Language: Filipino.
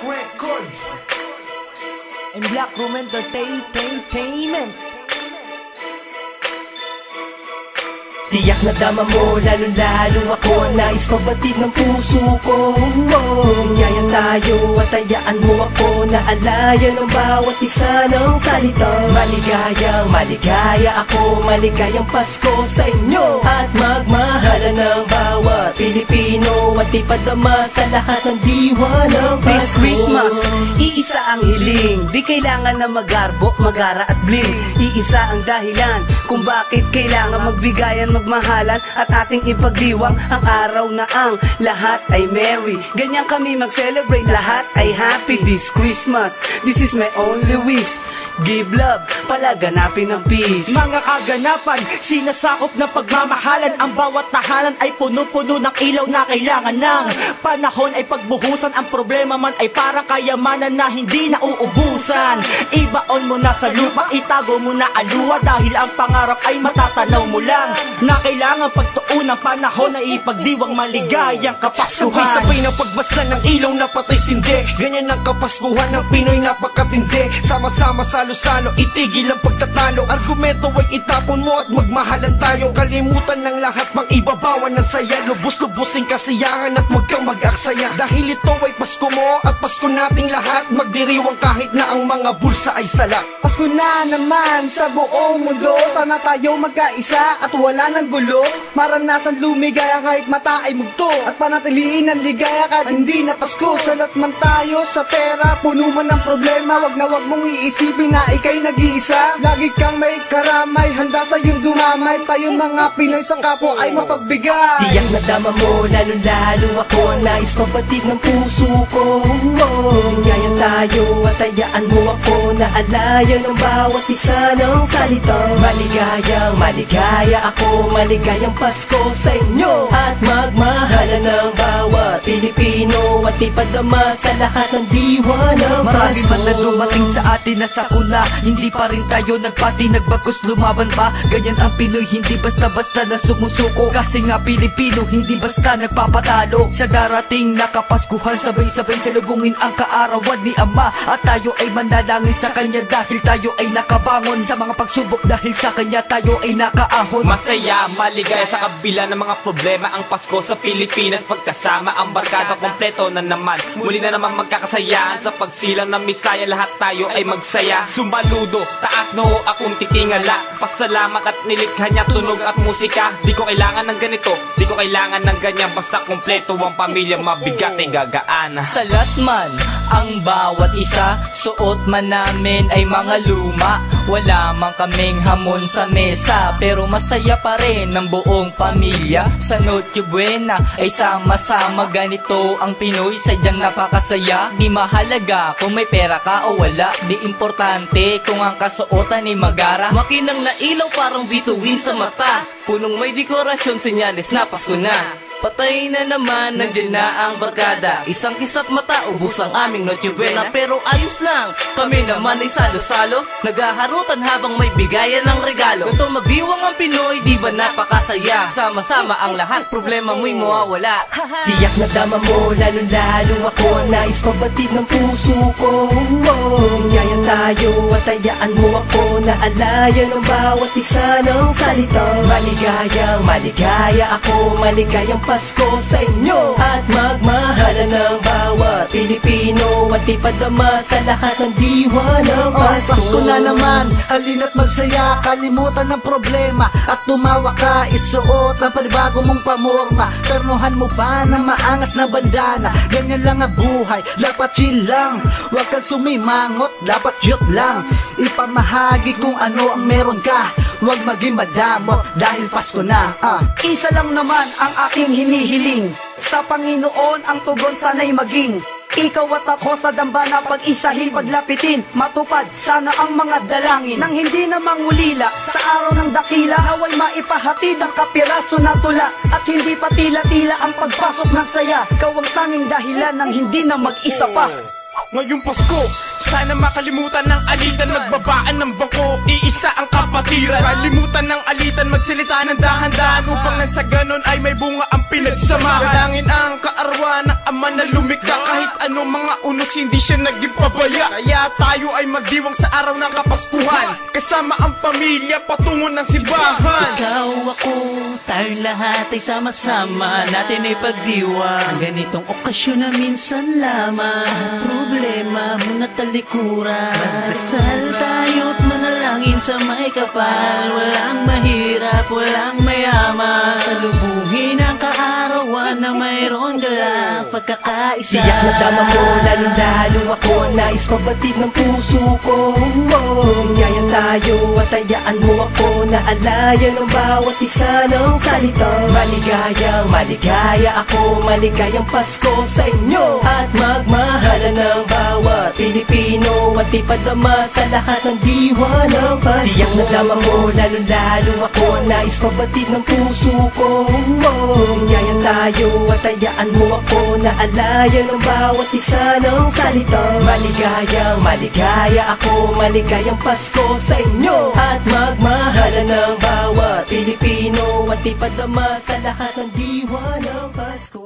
Records and Black Room Entertainment. Tiyak na dama mo, lalo-lalo ako. Nais pabatid ng puso ko. Gayan tayo at tayaan mo ako na alayan ng bawat isa ng salitang maligaya ako. Maligayang Pasko sa inyo at magmahalan ng bawat Pilipino at ipadama sa lahat ng diwa ng Pasko. This Christmas, iisa ang hiling. Di kailangan na magarbo, magara at bling. Iisa ang dahilan kung bakit kailangan magbigayan, magmahalan at ating ipagdiwang ang araw na ang lahat ay merry. Ganyan kami mag-celebrate, lahat ay happy this Christmas. This is my only wish. Give love, palaganapin ang peace. Mga kaganapan, sinasakop ng pagmamahalan. Ang bawat tahanan ay puno-puno ng ilaw na kailangan ng panahon ay pagbuhusan. Ang problema man ay parang kayamanan na hindi nauubusan. Ibaon mo na sa lupa, itago mo na aluwa, dahil ang pangarap ay matatanaw mo lang. Na kailangan pagtuon ng panahon ay ipagdiwang maligayang Kapaskuhan. Sabay-sabay ng pagbaslan ng ilaw na patay sindi. Ganyan ang Kapaskuhan ng Pinoy, napakatindi. Sama-sama salo-salo, itigil ang pagtatalo. Argumento ay itapon mo at magmahalan tayo. Kalimutan ng lahat, mag-ibabawan ng saya. Lubos-lubosing kasiyahan at huwag kang mag-aksaya. Dahil ito ay Pasko mo at Pasko nating lahat. Magdiriwang kahit na ang mga bulsa ay sala. Pasko na naman sa buong mundo. Sana tayo magkaisa at wala ng gulo. Maranasan lumigaya kahit mata ay mugto, at panatiliin ang ligaya kahit hindi na Pasko. Salat man tayo sa pera, puno man ng problema. Wag na wag mong iisipin na ikay nag-iisa. Lagi kang may karamay, handa sa iyong dumamay. Tayong mga Pinoy sa kapwa ay mapagbigay. Tiyak na dama mo, lalo-lalo ako. Nais pabatid ng puso ko. Gayan tayo at tayaan mo ako na alayan ng bawat isa ng salitang maligaya ako. Maligayang Pasko sa inyo at magmahalan ng bawat Pilipino at ipadama sa lahat ng diwa ng Pasko. Marami man na dumating sa atin na sakuna, hindi pa rin tayo nagpati, nagbagos, lumaban pa. Ganyan ang Pinoy, hindi basta-basta na sumusuko. Kasi nga Pilipino, hindi basta nagpapatalo. Sa darating na Kapaskuhan, sabay-sabay salubungin ang kaarawan ni Ama. At tayo ay manalangin sa Kanya dahil tayo ay nakabangon sa mga pagsubok. Dahil sa Kanya tayo ay nakaahon. Masaya, maligaya sa kabila ng mga problema. Ang Pasko sa Pilipinas, pagkasama ang barkada kompleto na naman. Muli na naman magkakasayaan sa pagsilang ng misaya. Lahat tayo ay magsaya. Sumaludo, taas noo akong titingala. Pasalamat at nilikha niya tunog at musika. Di ko kailangan ng ganito, di ko kailangan ng ganyan. Basta kompleto ang pamilya, mabigat ay gagaan. Salat man ang bawat isa, suot man namin ay mga luma. Wala man kaming hamon sa mesa, pero masaya pa rin ng buong pamilya. Sa Noche Buena ay sama-sama, ganito ang Pinoy, sadyang napakasaya. Di mahalaga kung may pera ka o wala, di importante kung ang kasuotan ay magara. Makinang na ilaw parang bituin sa mata, punong may dekorasyon, senyales na Pasko na. Patay na naman, nandiyan na ang barkada. Isang kisap mata, ubus ang aming Noche Buena. Pero ayos lang, kami naman ay salo-salo, naghaharutan habang may bigayan ng regalo. Ganto magdiwang ang Pinoy, di ba napakasaya? Sama-sama ang lahat, problema mo'y mawawala. Tiyak na dama mo, lalo-lalo ako. Nais pabatid ng puso ko. Gayan tayo at tayaan mo ako na alayan ng bawat isa ng salitang maligaya ako. Maligayang Pasko sa inyo at magmahalan ng bawat Pilipino at ipadama sa lahat ng diwa ng Pasko. Pasko na naman, halina't magsaya, kalimutan ng problema at tumawa ka. Isuot ang panibago mong pamorma, ternuhan mo pa ng maangas na bandana. Ganyan lang ang buhay, dapat chill lang. Huwag kang sumimangot, dapat cute lang. Ipamahagi kung ano ang meron ka, huwag maging madamot dahil Pasko na. Isa lang naman ang aking hinihiling, sa Panginoon ang tugon sana'y maging. Ikaw at ako sa dambana, pag-isahin, paglapitin, matupad sana ang mga dalangin. Nang hindi na mangulila sa araw ng dakila, naway maipahatid ang kapiraso na tula. At hindi pa tila-tila ang pagpasok ng saya, ikaw ang tanging dahilan ng hindi na mag-isa pa. Ngayong Pasko, Sana makalimutan ng alitan, magbabaan ng bangko, iisa ang kapatiran. Kalimutan ng alitan, magsalita ng dahan-dahan, upang nang sa ganon ay may bunga ang pinagsamahan. Dalangin ang kaarawan ng ama na lumikha, kahit ano mga unos hindi siya naging pabaya. Kaya tayo ay magdiwang sa araw ng Kapaskuhan, kasama ang pamilya patungo ng simbahan. Ikaw, ako, tayong lahat ay sama-sama, natin ay pagdiwang ang ganitong okasyon na minsan lamang. Problema muna talikuran, magdasal tayo't manalangin sa may kapal. Walang mahirap, walang mayaman, salubungin ang kaarawan na mayroon galak, pagkakaisa. Tiyak na dama mo, lalo-lalo ako, nais pabatid ng puso ko. Gayan tayo at tayaan mo ako na alayan ng bawat isa ng salitang maligayang maligaya ako, maligayang Pasko sa inyo. At magmahalan ng bawat Pilipino at ipadama sa lahat ng diwa ng Pasko. Tiyak na dama mo, lalo-lalo ako, nais pabatid ng puso ko. Gayan tayo at tayaan mo ako na alayan ng bawat isa ng salitang maligayang maligaya ako, maligayang Pasko sa inyo. At magmahalan ng bawat Pilipino at ipadama sa lahat ng diwa ng Pasko.